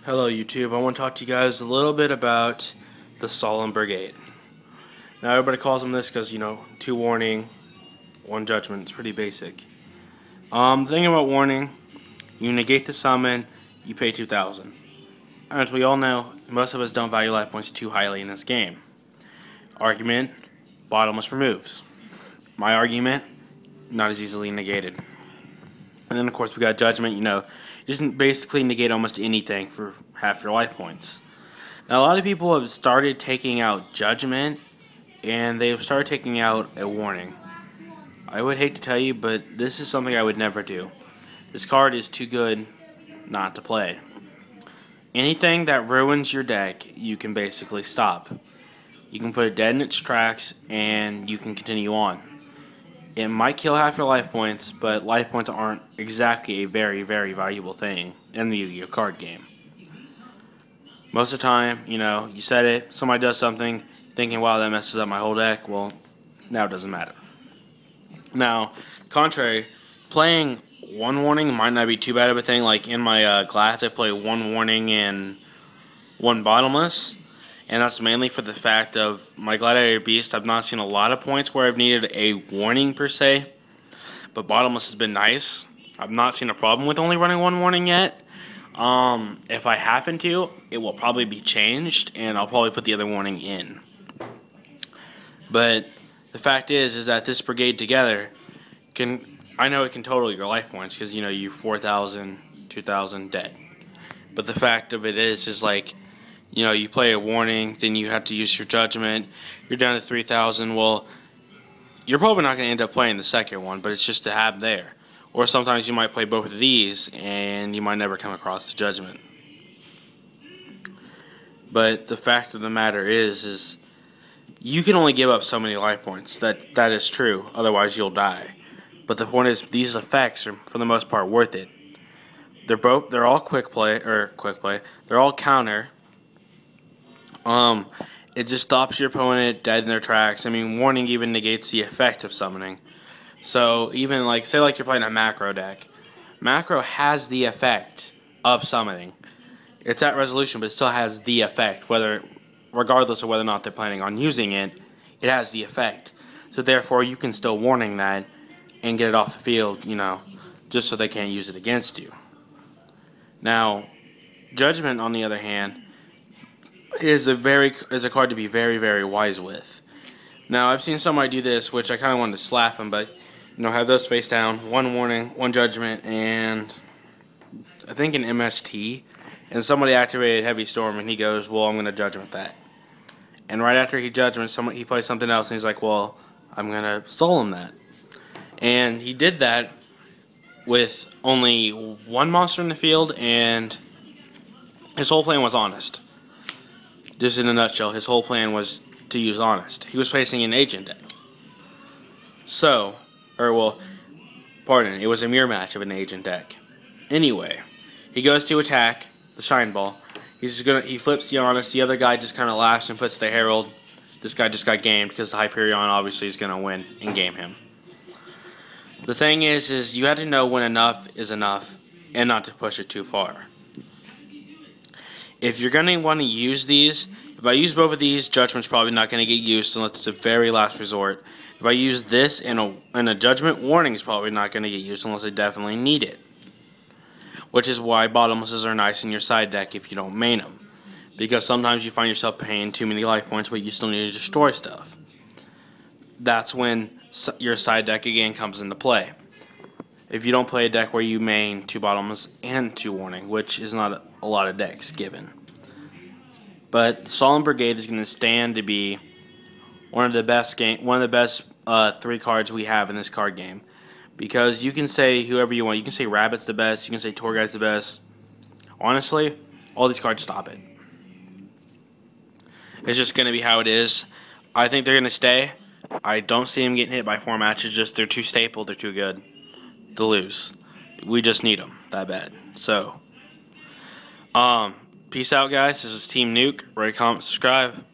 Hello YouTube, I want to talk to you guys a little bit about the solemn brigade. Now everybody calls them this because, 2 warning, 1 judgment. It's pretty basic. The thing about warning, you negate the summon, you pay 2,000. As we all know, most of us don't value life points too highly in this game. Argument, bottomless removes. My argument, not as easily negated. And then of course we got judgment, you just basically negate almost anything for half your life points. Now a lot of people have started taking out judgment, and they've started taking out a warning. I would hate to tell you, but this is something I would never do. This card is too good not to play. Anything that ruins your deck, you can basically stop. You can put it dead in its tracks, and you can continue on. It might kill half your life points, but life points aren't exactly a very, very valuable thing in the Yu-Gi-Oh card game. Most of the time, you said it, somebody does something, thinking, wow, that messes up my whole deck. Well, now it doesn't matter. Now, contrary, playing 1 warning might not be too bad of a thing. Like in my class, I play 1 warning and 1 bottomless. And that's mainly for the fact of my Gladiator Beast. I've not seen a lot of points where I've needed a warning per se, but bottomless has been nice. I've not seen a problem with only running 1 warning yet. If I happen to, it will probably be changed, and I'll probably put the other warning in. But the fact is that this brigade together I know it can total your life points because you 4,000, 2,000 dead. But the fact of it is like, you play a warning, then you have to use your judgment, you're down to 3,000, well, you're probably not going to end up playing the second one, but it's just to have there. Or sometimes you might play both of these, and you might never come across the judgment. But the fact of the matter is you can only give up so many life points. That is true, otherwise you'll die. But the point is, these effects are, for the most part, worth it. They're all quick play. They're all counter. It just stops your opponent dead in their tracks. I mean, warning even negates the effect of summoning. So even say you're playing a macro deck. Macro has the effect of summoning. It's at resolution, but it still has the effect. Regardless of whether or not they're planning on using it, it has the effect. So therefore, you can still warning that and get it off the field, just so they can't use it against you. Now, judgment, on the other hand, is a card to be very, very wise with. Now, I've seen somebody do this, which I kind of wanted to slap him, but have those face down, 1 warning, 1 judgment, and I think an MST, and somebody activated Heavy Storm, and he goes, well, I'm going to judgment that. And right after he judgments, he plays something else, and he's like, well, I'm going to solemn that. And he did that with only 1 monster in the field, and his whole plan was honest. Just in a nutshell, his whole plan was to use honest. He was facing an agent deck. It was a mirror match of an agent deck. Anyway, he goes to attack the Shine Ball. He flips the honest. The other guy just kind of laughs and puts the Herald. This guy just got gamed because the Hyperion obviously is going to win and game him. The thing is you have to know when enough is enough and not to push it too far. If you're going to want to use these, if I use both of these, judgment's probably not going to get used unless it's the very last resort. If I use this and a judgment, warning is probably not going to get used unless I definitely need it. Which is why bottomlesses are nice in your side deck if you don't main them. Because sometimes you find yourself paying too many life points, but you still need to destroy stuff. That's when your side deck again comes into play. If you don't play a deck where you main 2 bottomless and 2 warning, which is not a lot of decks given. But Solemn Brigade is going to stand to be one of the best 3 cards we have in this card game. Because you can say whoever you want. You can say Rabbit's the best. You can say Tour Guide's the best. Honestly, all these cards stop it. It's just going to be how it is. I think they're going to stay. I don't see them getting hit by 4 matches. Just they're too staple. They're too good to lose. We just need them that bad. So, peace out, guys. This is Team Nuke. Rate, comment, subscribe.